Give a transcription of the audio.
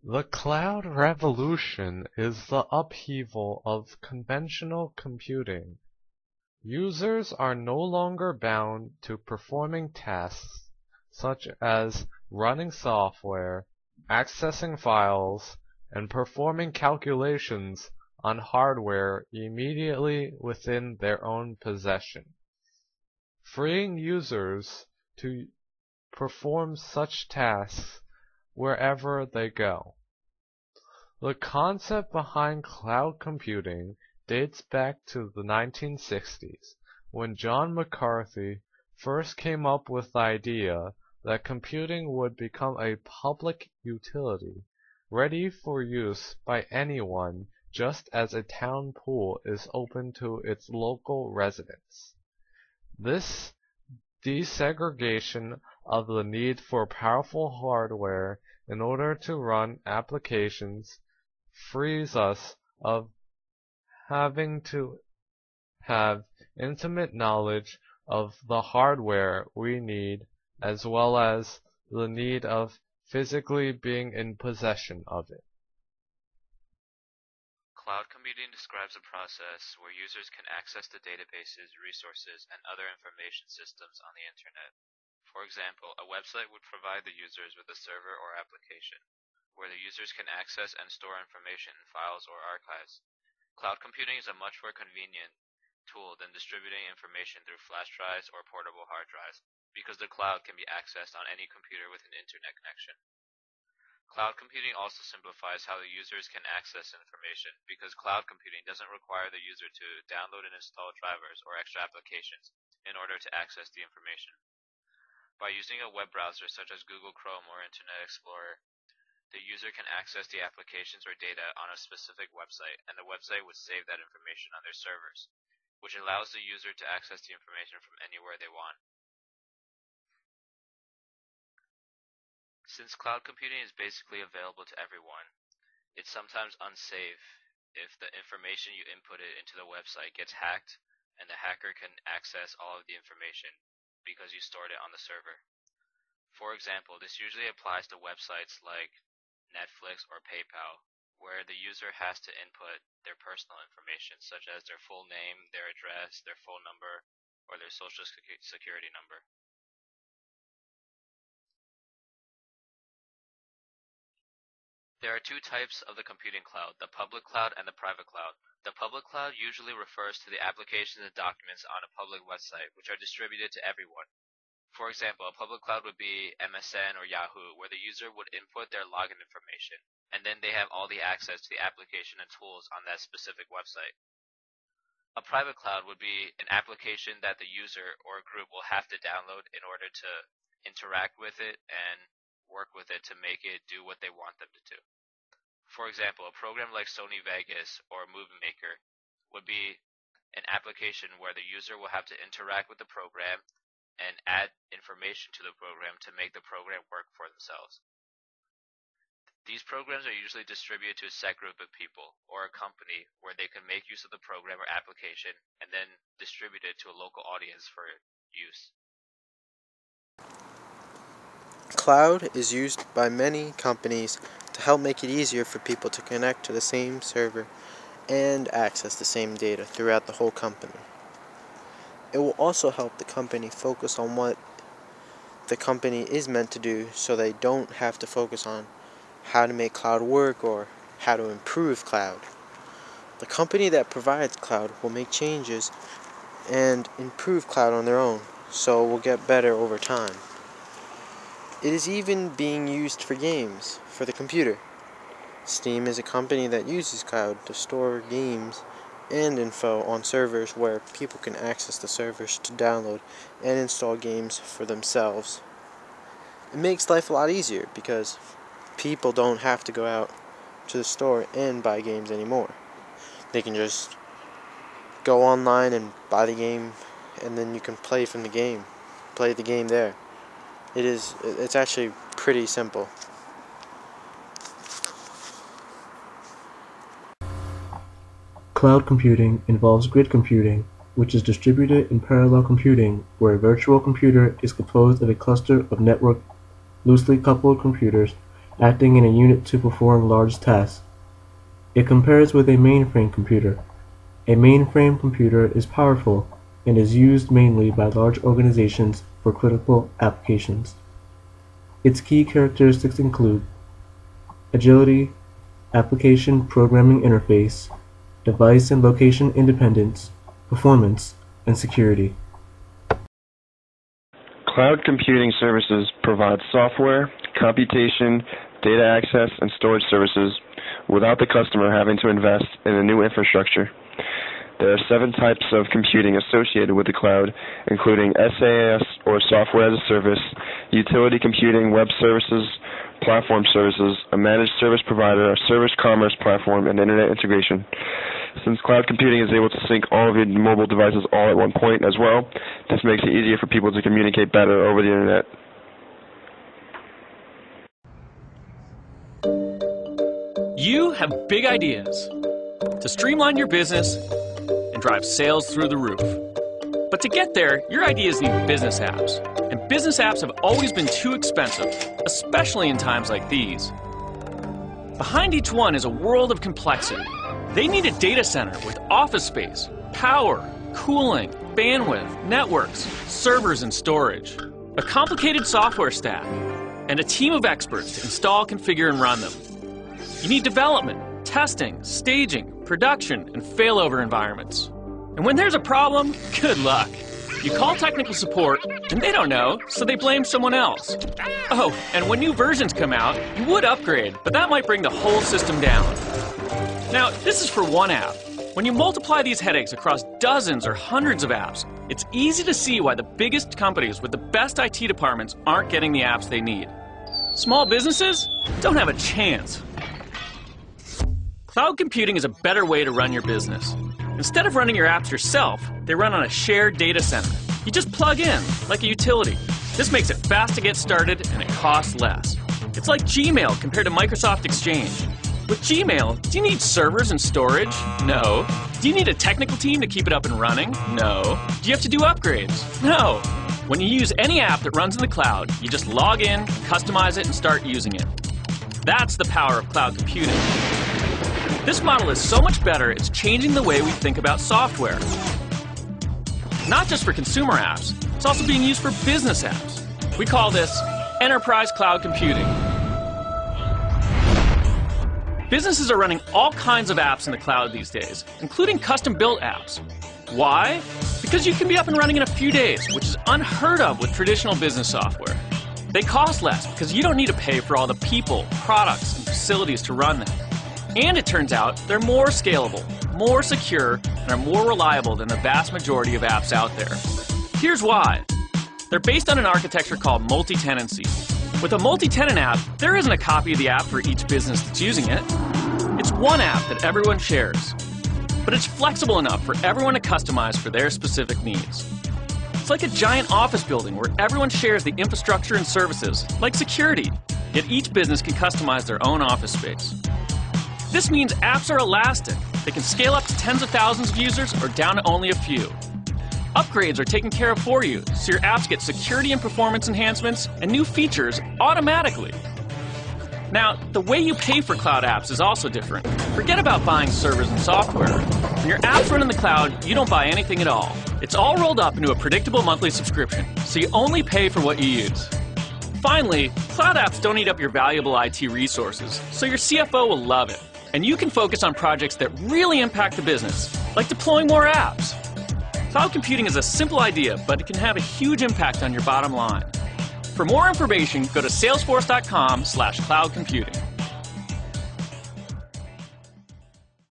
The cloud revolution is the upheaval of conventional computing. Users are no longer bound to performing tasks such as running software, accessing files, and performing calculations on hardware immediately within their own possession, freeing users to perform such tasks wherever they go. The concept behind cloud computing dates back to the 1960s, when John McCarthy first came up with the idea that computing would become a public utility, ready for use by anyone just as a town pool is open to its local residents. This desegregation of the need for powerful hardware in order to run applications frees us of having to have intimate knowledge of the hardware we need, as well as the need of physically being in possession of it. Cloud computing describes a process where users can access the databases, resources, and other information systems on the Internet. For example, a website would provide the users with a server or application, where the users can access and store information in files or archives. Cloud computing is a much more convenient tool than distributing information through flash drives or portable hard drives, because the cloud can be accessed on any computer with an internet connection. Cloud computing also simplifies how the users can access information, because cloud computing doesn't require the user to download and install drivers or extra applications in order to access the information. By using a web browser such as Google Chrome or Internet Explorer, the user can access the applications or data on a specific website, and the website would save that information on their servers, which allows the user to access the information from anywhere they want. Since cloud computing is basically available to everyone, it's sometimes unsafe if the information you inputted into the website gets hacked and the hacker can access all of the information because you stored it on the server. For example, this usually applies to websites like Netflix or PayPal, where the user has to input their personal information such as their full name, their address, their phone number, or their social security number. There are two types of the computing cloud, the public cloud and the private cloud. The public cloud usually refers to the applications and documents on a public website, which are distributed to everyone. For example, a public cloud would be MSN or Yahoo, where the user would input their login information, and then they have all the access to the application and tools on that specific website. A private cloud would be an application that the user or a group will have to download in order to interact with it and work with it to make it do what they want them to do. For example, a program like Sony Vegas or Movie Maker would be an application where the user will have to interact with the program and add information to the program to make the program work for themselves. These programs are usually distributed to a set group of people or a company where they can make use of the program or application and then distribute it to a local audience for use. Cloud is used by many companies to help make it easier for people to connect to the same server and access the same data throughout the whole company. It will also help the company focus on what the company is meant to do, so they don't have to focus on how to make cloud work or how to improve cloud. The company that provides cloud will make changes and improve cloud on their own, so it will get better over time. It is even being used for games for the computer. Steam is a company that uses cloud to store games and info on servers where people can access the servers to download and install games for themselves. It makes life a lot easier because people don't have to go out to the store and buy games anymore. They can just go online and buy the game, and then you can play from the game, play the game there. It's actually pretty simple. Cloud computing involves grid computing, which is distributed in parallel computing, where a virtual computer is composed of a cluster of networked, loosely coupled computers acting in a unit to perform large tasks. It compares with a mainframe computer. A mainframe computer is powerful and is used mainly by large organizations for critical applications. Its key characteristics include agility, application programming interface, device and location independence, performance, and security. Cloud computing services provide software, computation, data access, and storage services without the customer having to invest in a new infrastructure. There are 7 types of computing associated with the cloud, including SaaS or software as a service, utility computing, web services, platform services, a managed service provider, a service commerce platform, and internet integration. Since cloud computing is able to sync all of your mobile devices all at one point as well, this makes it easier for people to communicate better over the internet. You have big ideas to streamline your business and drive sales through the roof. But to get there, your ideas need business apps. And business apps have always been too expensive, especially in times like these. Behind each one is a world of complexity. They need a data center with office space, power, cooling, bandwidth, networks, servers, and storage. A complicated software stack, and a team of experts to install, configure, and run them. You need development, testing, staging, production, and failover environments. And when there's a problem, good luck. You call technical support, and they don't know, so they blame someone else. Oh, and when new versions come out, you would upgrade, but that might bring the whole system down. Now, this is for one app. When you multiply these headaches across dozens or hundreds of apps, it's easy to see why the biggest companies with the best IT departments aren't getting the apps they need. Small businesses don't have a chance. Cloud computing is a better way to run your business. Instead of running your apps yourself, they run on a shared data center. You just plug in, like a utility. This makes it fast to get started and it costs less. It's like Gmail compared to Microsoft Exchange. With Gmail, do you need servers and storage? No. Do you need a technical team to keep it up and running? No. Do you have to do upgrades? No. When you use any app that runs in the cloud, you just log in, customize it, and start using it. That's the power of cloud computing. This model is so much better, it's changing the way we think about software. Not just for consumer apps, it's also being used for business apps. We call this enterprise cloud computing. Businesses are running all kinds of apps in the cloud these days, including custom-built apps. Why? Because you can be up and running in a few days, which is unheard of with traditional business software. They cost less because you don't need to pay for all the people, products, and facilities to run them. And it turns out they're more scalable, more secure, and are more reliable than the vast majority of apps out there. Here's why. They're based on an architecture called multi-tenancy. With a multi-tenant app, there isn't a copy of the app for each business that's using it. It's one app that everyone shares. But it's flexible enough for everyone to customize for their specific needs. It's like a giant office building where everyone shares the infrastructure and services, like security, yet each business can customize their own office space. This means apps are elastic. They can scale up to tens of thousands of users or down to only a few. Upgrades are taken care of for you, so your apps get security and performance enhancements and new features automatically. Now, the way you pay for cloud apps is also different. Forget about buying servers and software. When your apps run in the cloud, you don't buy anything at all. It's all rolled up into a predictable monthly subscription, so you only pay for what you use. Finally, cloud apps don't eat up your valuable IT resources, so your CFO will love it. And you can focus on projects that really impact the business, like deploying more apps. Cloud computing is a simple idea, but it can have a huge impact on your bottom line. For more information, go to salesforce.com/cloudcomputing.